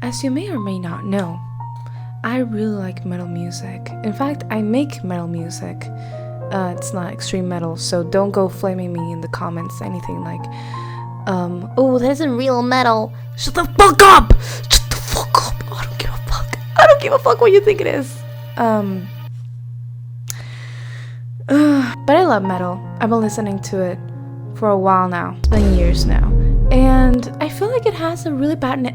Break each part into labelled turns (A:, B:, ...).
A: as you may or may not know, I really like metal music. In fact, I make metal music. It's not extreme metal, so don't go flaming me in the comments, anything like, oh, that isn't real metal. Shut the fuck up! Shut the fuck up! I don't give a fuck. I don't give a fuck what you think it is. But I love metal. I've been listening to it for a while now. It's been years now. And I feel like it has a really bad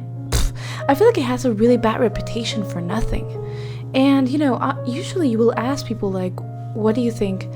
A: reputation for nothing. And you know, usually you will ask people like, what do you think?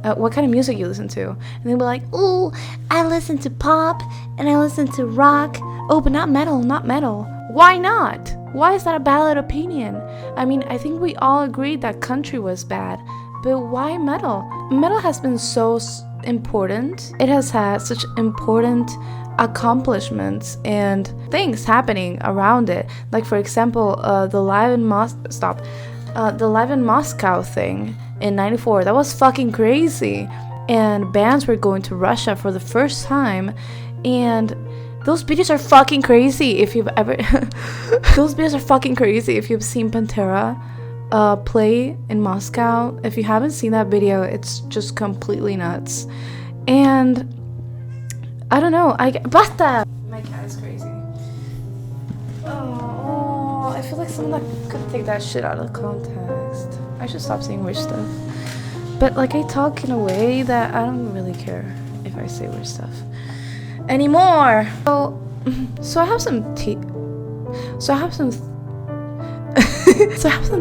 A: What kind of music you listen to? And they'll be like, oh, I listen to pop and I listen to rock. Oh, but not metal, not metal. Why not? Why is that a valid opinion? I mean, I think we all agreed that country was bad, but why metal? Metal has been so important. It has had such important accomplishments and things happening around it. Like for example, the Live in Moscow thing in '94. That was fucking crazy. And bands were going to Russia for the first time, and those videos are fucking crazy. If you've ever those videos are fucking crazy if you've seen Pantera play in Moscow. If you haven't seen that video, it's just completely nuts. And I don't know, basta! My cat is crazy. Oh, I feel like someone that could take that shit out of context. I should stop saying weird stuff. But like, I talk in a way that I don't really care if I say weird stuff anymore. So I have some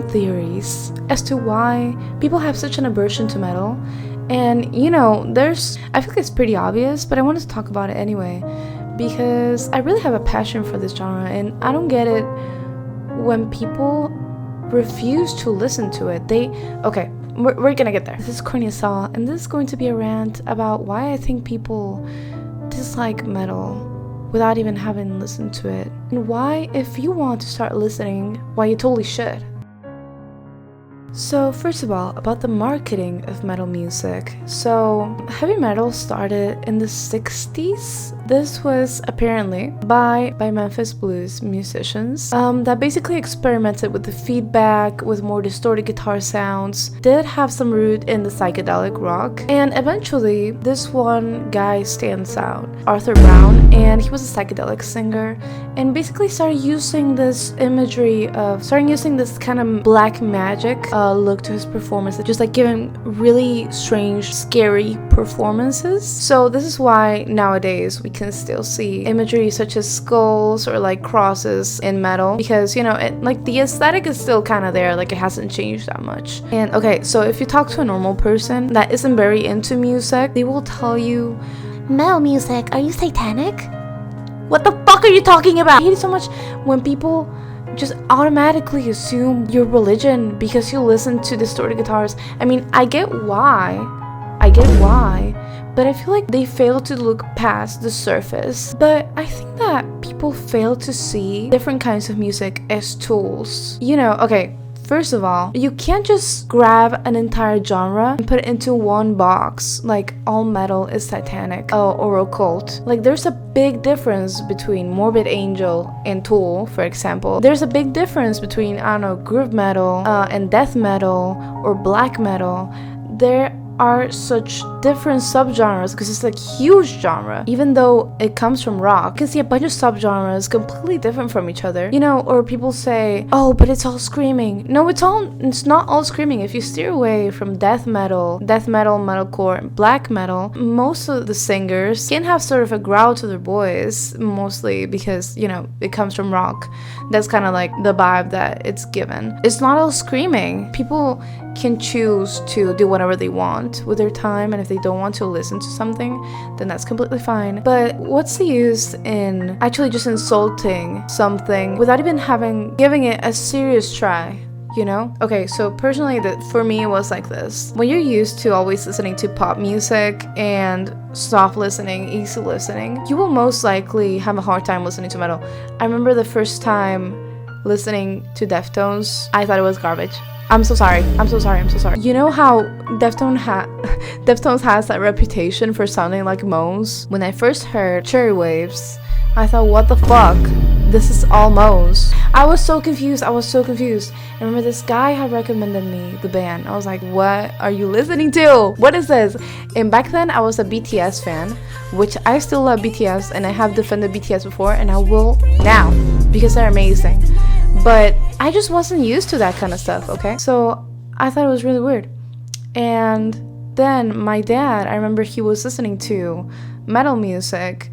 A: theories as to why people have such an aversion to metal. And you know, I feel like it's pretty obvious, but I wanted to talk about it anyway because I really have a passion for this genre, and I don't get it when people refuse to listen to it. We're gonna get there. This is CORNEA-SAL, and this is going to be a rant about why I think people dislike metal without even having listened to it, and why, if you want to start listening, why you totally should. So first of all, about the marketing of metal music. So heavy metal started in the 60s. This was apparently by Memphis blues musicians that basically experimented with the feedback, with more distorted guitar sounds, did have some root in the psychedelic rock, and eventually this one guy stands out, Arthur Brown, and he was a psychedelic singer, and basically started using this kind of black magic look to his performances, just like giving really strange, scary performances. So this is why nowadays we can still see imagery such as skulls or like crosses in metal, because you know, like the aesthetic is still kind of there, like it hasn't changed that much. And okay, so if you talk to a normal person that isn't very into music, they will tell you, metal music, are you satanic? What the fuck are you talking about? I hate it so much when people just automatically assume your religion because you listen to distorted guitars. I mean, I get why, but I feel like they fail to look past the surface. But I think that people fail to see different kinds of music as tools. You know, okay, first of all, you can't just grab an entire genre and put it into one box, like all metal is satanic or occult. Like, there's a big difference between Morbid Angel and Tool, for example. There's a big difference between, I don't know, groove metal and death metal or black metal. There are such different subgenres because it's like huge genre. Even though it comes from rock, you can see a bunch of subgenres completely different from each other, you know. Or people say, oh, but it's all screaming. No, it's not all screaming. If you steer away from death metal, metalcore, and black metal, most of the singers can have sort of a growl to their voice, mostly because, you know, it comes from rock. That's kind of like the vibe that it's given. It's not all screaming. People can choose to do whatever they want with their time, and if they don't want to listen to something, then that's completely fine. But what's the use in actually just insulting something without even giving it a serious try, you know? Okay, so personally, for me, it was like this. When you're used to always listening to pop music and soft listening, easy listening, you will most likely have a hard time listening to metal. I remember the first time listening to Deftones, I thought it was garbage. I'm so sorry. You know how Deftones has that reputation for sounding like moans? When I first heard Cherry Waves, I thought, what the fuck? this is almost. I was so confused. And remember, this guy had recommended me the band. I was like, what are you listening to? What is this? And back then I was a BTS fan, which I still love BTS, and I have defended BTS before, and I will now because they're amazing. But I just wasn't used to that kind of stuff, okay? So I thought it was really weird. And then my dad, I remember he was listening to metal music.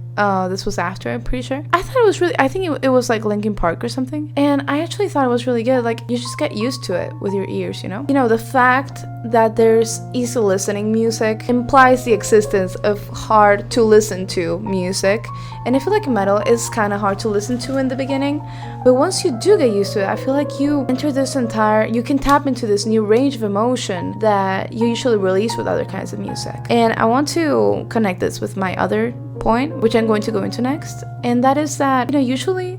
A: This was after, I'm pretty sure. I thought it was really, I think it was like Linkin Park or something. And I actually thought it was really good. Like, you just get used to it with your ears, you know? You know, the fact that there's easy listening music implies the existence of hard to listen to music. And I feel like metal is kind of hard to listen to in the beginning. But once you do get used to it, I feel like you enter this you can tap into this new range of emotion that you usually release with other kinds of music. And I want to connect this with my other point, which I'm going to go into next, and that is that, you know, usually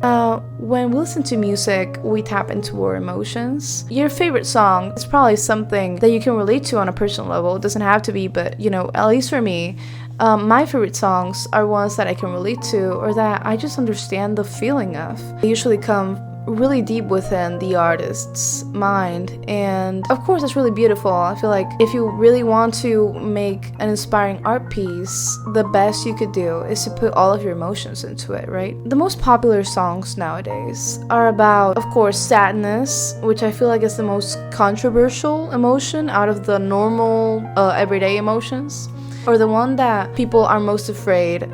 A: when we listen to music, we tap into our emotions. Your favorite song is probably something that you can relate to on a personal level. It doesn't have to be, but you know, at least for me, my favorite songs are ones that I can relate to or that I just understand the feeling of. They usually come really deep within the artist's mind, and of course it's really beautiful. I feel like if you really want to make an inspiring art piece, the best you could do is to put all of your emotions into it, right? The most popular songs nowadays are about, of course, sadness, which I feel like is the most controversial emotion out of the normal everyday emotions, or the one that people are most afraid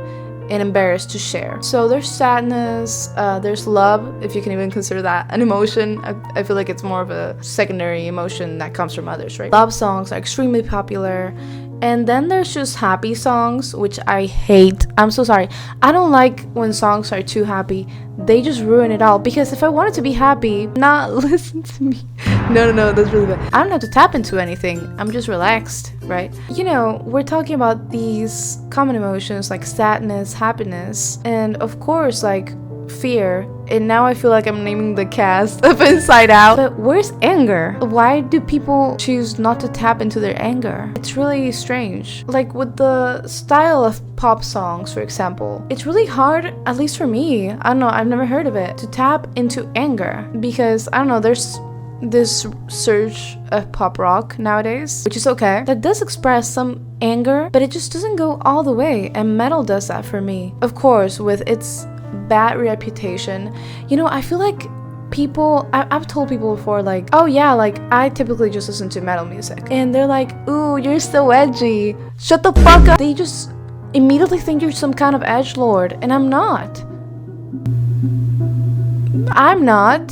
A: and embarrassed to share. So there's sadness, there's love, if you can even consider that an emotion. I feel like it's more of a secondary emotion that comes from others, right? Love songs are extremely popular. And then there's just happy songs, which I hate. I'm so sorry. I don't like when songs are too happy. They just ruin it all. Because if I wanted to be happy, not listen to me. No, that's really bad. I don't have to tap into anything. I'm just relaxed, right? You know, we're talking about these common emotions like sadness, happiness, and of course, like fear. And now I feel like I'm naming the cast of Inside Out. But where's anger? Why do people choose not to tap into their anger? It's really strange. Like with the style of pop songs, for example, it's really hard, at least for me, I don't know, I've never heard of it, to tap into anger. Because, I don't know, there's this surge of pop rock nowadays, which is okay, that does express some anger, but it just doesn't go all the way. And metal does that for me. Of course, with its bad reputation, you know, I feel like people, I've told people before, like, oh yeah, like I typically just listen to metal music, and they're like, ooh, you're so edgy, shut the fuck up. They just immediately think you're some kind of edgelord, and I'm not.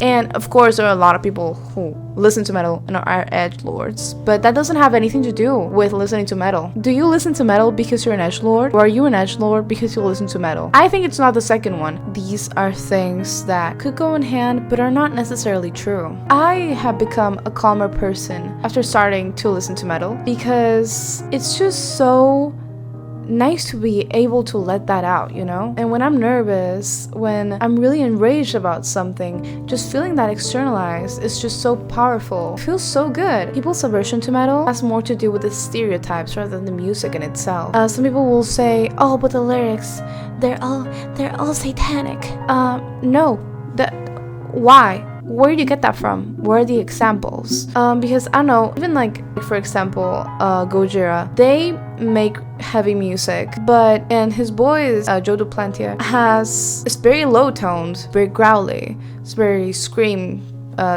A: And of course there are a lot of people who listen to metal and are edgelords, but that doesn't have anything to do with listening to metal. Do you listen to metal because you're an edgelord, or are you an edgelord because you listen to metal? I think it's not the second one. These are things that could go in hand but are not necessarily true. I have become a calmer person after starting to listen to metal because it's just so nice to be able to let that out, you know? And when I'm nervous, when I'm really enraged about something, just feeling that externalized is just so powerful. It feels so good. People's aversion to metal has more to do with the stereotypes rather than the music in itself. Some people will say, oh, but the lyrics, they're all satanic. No. Why? Where do you get that from? Where are the examples? Because I don't know, even like, for example, Gojira, they make heavy music, and his boys, Joe Duplantier, it's very low toned, very growly, it's very scream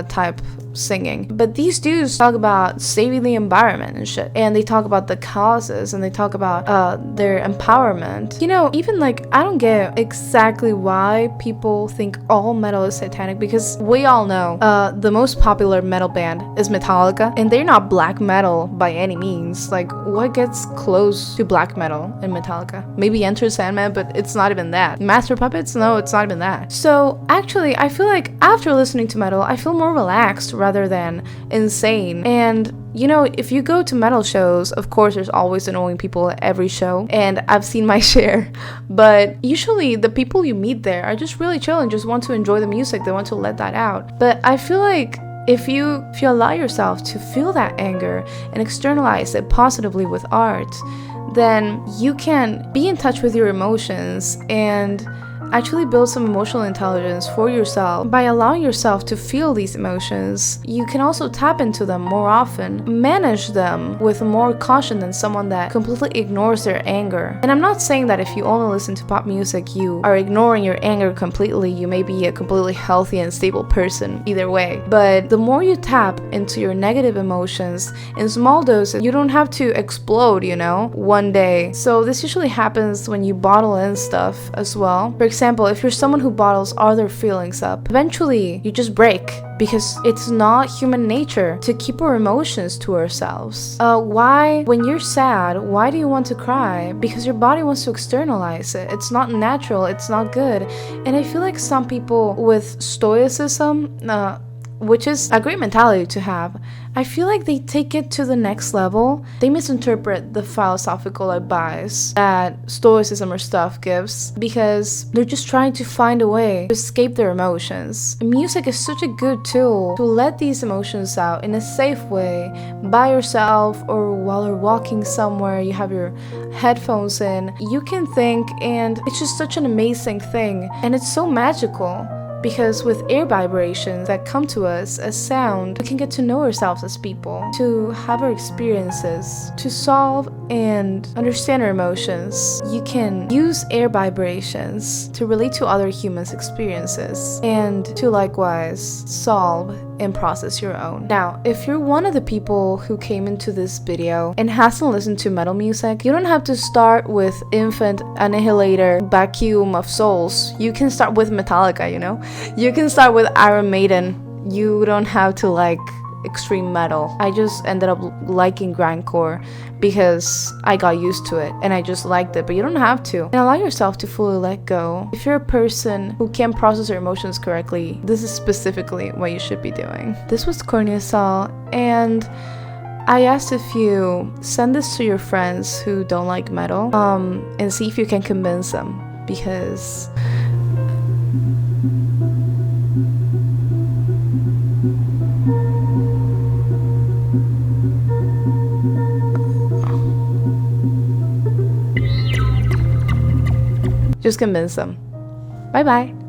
A: type singing. But these dudes talk about saving the environment and shit, and they talk about the causes, and they talk about their empowerment. You know, even like, I don't get exactly why people think all metal is satanic, because we all know the most popular metal band is Metallica, and they're not black metal by any means. Like, what gets close to black metal in Metallica? Maybe Enter Sandman, but it's not even that. Master Puppets? No, it's not even that. So actually, I feel like after listening to metal, I feel more relaxed rather than insane. And you know, if you go to metal shows, of course there's always annoying people at every show, and I've seen my share, but usually the people you meet there are just really chill and just want to enjoy the music. They want to let that out. But I feel like if you allow yourself to feel that anger and externalize it positively with art, then you can be in touch with your emotions and actually build some emotional intelligence for yourself by allowing yourself to feel these emotions. You can also tap into them more often, manage them with more caution than someone that completely ignores their anger. And I'm not saying that if you only listen to pop music, you are ignoring your anger completely. You may be a completely healthy and stable person either way. But the more you tap into your negative emotions in small doses, you don't have to explode, you know, one day. So this usually happens when you bottle in stuff as well. For example, if you're someone who bottles all their feelings up, eventually you just break, because it's not human nature to keep our emotions to ourselves. Why, when you're sad, why do you want to cry? Because your body wants to externalize it. It's not natural, it's not good. And I feel like some people with stoicism, which is a great mentality to have, I feel like they take it to the next level. They misinterpret the philosophical advice that stoicism or stuff gives, because they're just trying to find a way to escape their emotions. Music is such a good tool to let these emotions out in a safe way, by yourself or while you're walking somewhere, you have your headphones in, you can think, and it's just such an amazing thing. And it's so magical, because with air vibrations that come to us as sound, we can get to know ourselves as people, to have our experiences, to solve and understand our emotions. You can use air vibrations to relate to other humans' experiences, and to likewise solve and process your own. Now, if you're one of the people who came into this video and hasn't listened to metal music, you don't have to start with Infant, Annihilator, Vacuum of Souls. You can start with Metallica, you know? You can start with Iron Maiden. You don't have to like extreme metal. I just ended up liking grindcore because I got used to it and I just liked it, but you don't have to. And allow yourself to fully let go. If you're a person who can't process your emotions correctly, this is specifically what you should be doing. This was CORNEA-SAL, and I asked if you send this to your friends who don't like metal, and see if you can convince them, because just convince them. Bye bye.